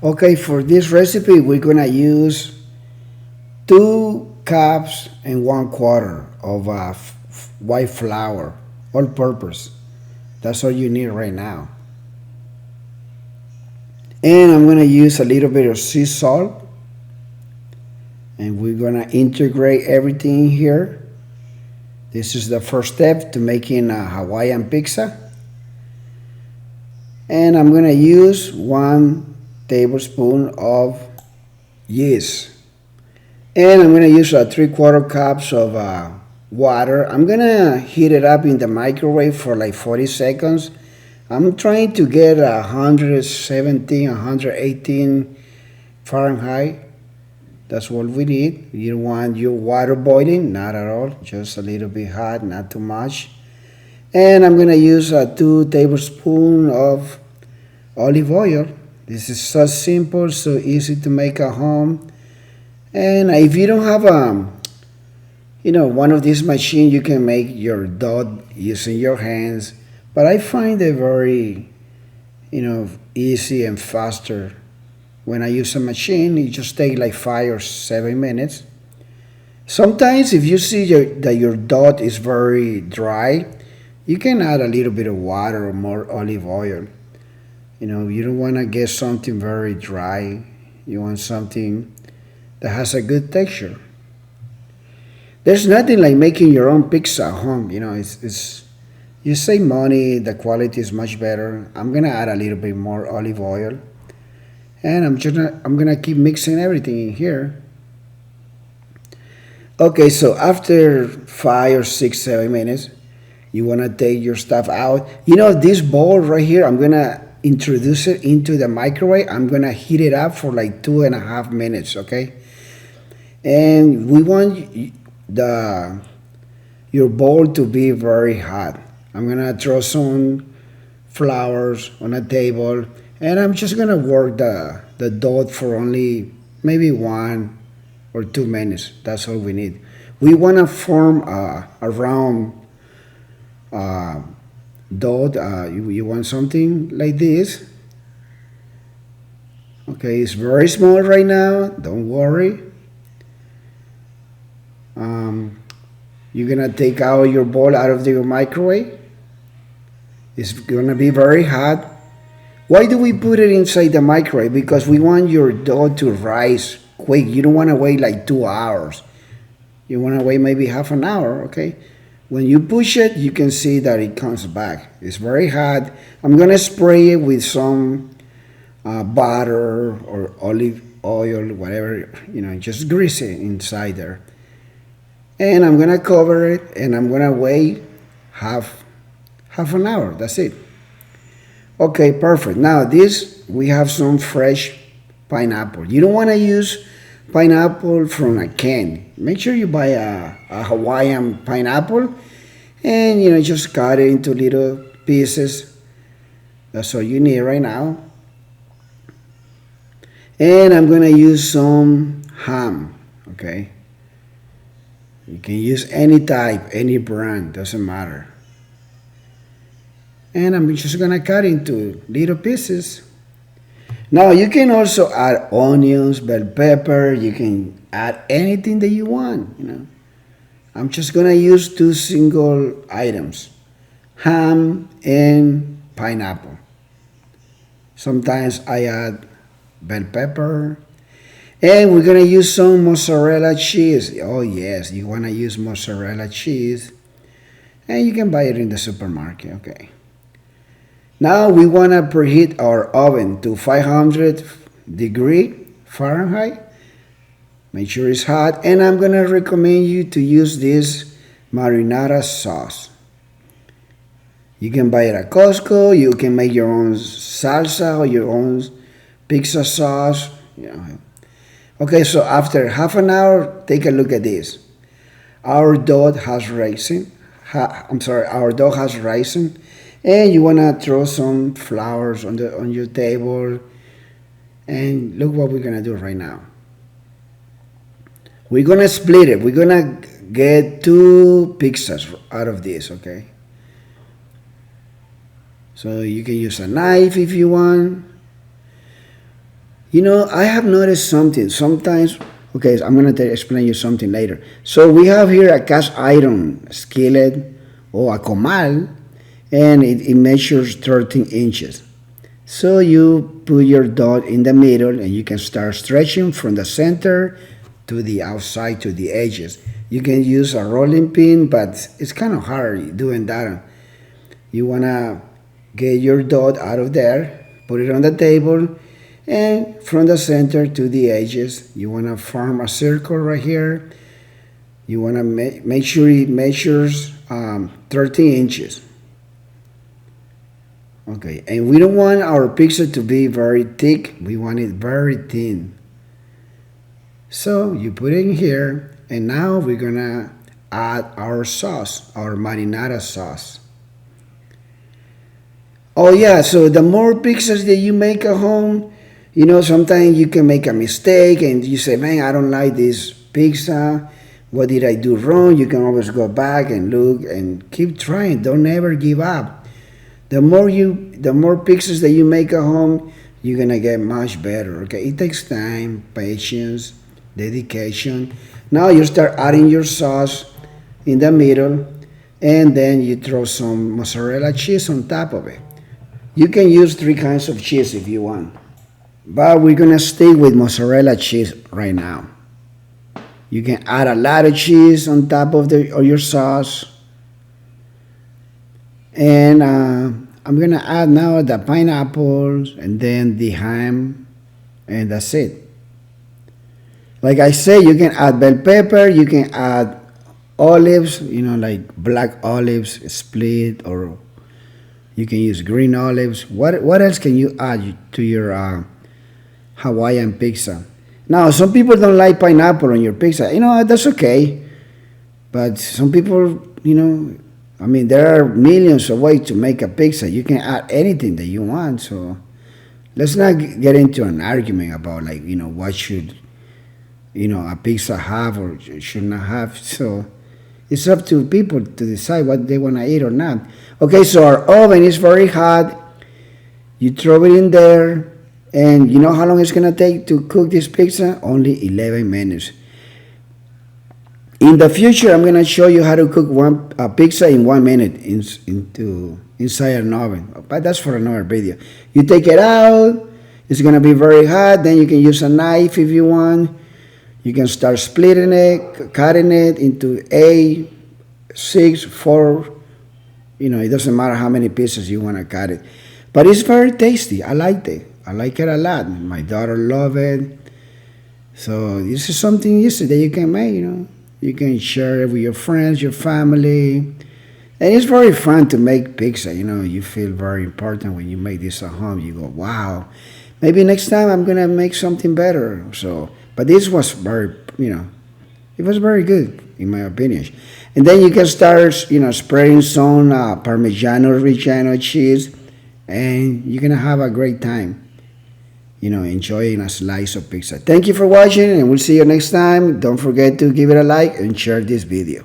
Okay, for this recipe, we're gonna use 2 cups and 1/4 of white flour, all purpose. That's all you need right now. And I'm gonna use a little bit of sea salt, and we're gonna integrate everything here. This is the first step to making a Hawaiian pizza. And I'm gonna use 1 tablespoon of yeast. And I'm gonna use 3/4 cups of water. I'm gonna heat it up in the microwave for like 40 seconds. I'm trying to get 117, 118 Fahrenheit. That's what we need. You don't want your water boiling, not at all, just a little bit hot, not too much. And I'm gonna use 2 tablespoons of olive oil. This is so simple, so easy to make at home. And if you don't have one of these machines, you can make your dough using your hands. But I find it very, easy and faster. When I use a machine, it just takes like 5 or 7 minutes. Sometimes if you see that your dough is very dry, you can add a little bit of water or more olive oil. You don't want to get something very dry. You want something that has a good texture. There's nothing like making your own pizza at home. It's you save money, the quality is much better. I'm gonna add a little bit more olive oil, and I'm gonna keep mixing everything in here. Okay, so after 5 or 6, 7 minutes, you wanna take your stuff out. This bowl right here, I'm gonna introduce it into the microwave. I'm gonna heat it up for like 2.5 minutes, okay? And we want your bowl to be very hot. I'm gonna throw some flowers on a table, and I'm just gonna work the dough for only maybe 1 or 2 minutes. That's all we need. We wanna form a round dough. You want something like this. Okay, it's very small right now. Don't worry. You're gonna take out your bowl out of the microwave. It's gonna be very hot. Why do we put it inside the microwave? Because we want your dough to rise quick. You don't want to wait like 2 hours. You want to wait maybe half an hour, okay? When you push it, you can see that it comes back. It's very hot. I'm gonna spray it with some butter or olive oil, whatever, just grease it inside there. And I'm gonna cover it, and I'm gonna wait half an hour. That's it. Okay, perfect. Now we have some fresh pineapple. You don't want to use pineapple from a can. Make sure you buy a Hawaiian pineapple, and just cut it into little pieces. That's all you need right now. And I'm gonna use some ham. Okay. You can use any type, any brand, doesn't matter. And I'm just gonna cut into little pieces. Now you can also add onions, bell pepper. You can add anything that you want. I'm just gonna use 2 single items: ham and pineapple. Sometimes I add bell pepper. And we're gonna use some mozzarella cheese. Oh yes, you wanna use mozzarella cheese. And you can buy it in the supermarket, okay. Now we wanna preheat our oven to 500 Fahrenheit. Make sure it's hot. And I'm gonna recommend you to use this marinara sauce. You can buy it at Costco. You can make your own salsa or your own pizza sauce. Okay, so after half an hour, take a look at this. Our dough has risen. Our dough has risen, and you wanna throw some flowers on your table. And look what we're gonna do right now. We're gonna split it. We're gonna get 2 pizzas out of this, okay? So you can use a knife if you want. I have noticed something. Sometimes, okay, I'm going to explain you something later. So we have here a cast iron skillet or a comal, and it measures 13 inches. So you put your dot in the middle, and you can start stretching from the center to the outside to the edges. You can use a rolling pin, but it's kind of hard doing that. You want to get your dot out of there, put it on the table, and from the center to the edges, you want to form a circle right here. You want to make sure it measures 13 inches. Okay, and we don't want our pizza to be very thick. We want it very thin. So you put it in here, and now we're going to add our sauce, our marinara sauce. Oh yeah, so the more pizzas that you make at home, sometimes you can make a mistake and you say, man, I don't like this pizza. What did I do wrong? You can always go back and look and keep trying. Don't ever give up. The more pizzas that you make at home, you're gonna get much better. Okay, it takes time, patience, dedication. Now you start adding your sauce in the middle, and then you throw some mozzarella cheese on top of it. You can use 3 kinds of cheese if you want, but we're gonna stick with mozzarella cheese right now. You can add a lot of cheese on top of your sauce. And I'm gonna add now the pineapples and then the ham, and that's it. Like I say, you can add bell pepper, you can add olives, like black olives split, or you can use green olives. What else can you add to your Hawaiian pizza? Now, some people don't like pineapple on your pizza. That's okay. But some people, there are millions of ways to make a pizza. You can add anything that you want. So let's not get into an argument about, what should, a pizza have or should not have. So it's up to people to decide what they want to eat or not. Okay, so our oven is very hot. You throw it in there. And you know how long it's going to take to cook this pizza? Only 11 minutes. In the future, I'm going to show you how to cook a pizza in 1 minute inside an oven. But that's for another video. You take it out. It's going to be very hot. Then you can use a knife if you want. You can start splitting it, cutting it into 8, 6, 4. It doesn't matter how many pieces you want to cut it. But it's very tasty. I liked it. I like it a lot. My daughter loves it. So this is something easy that you can make, You can share it with your friends, your family. And it's very fun to make pizza, You feel very important when you make this at home. You go, wow, maybe next time I'm going to make something better. So, but this was very, it was very good, in my opinion. And then you can start, spreading some Parmigiano Reggiano cheese. And you're going to have a great time. Enjoying a slice of pizza. Thank you for watching, and we'll see you next time. Don't forget to give it a like and share this video.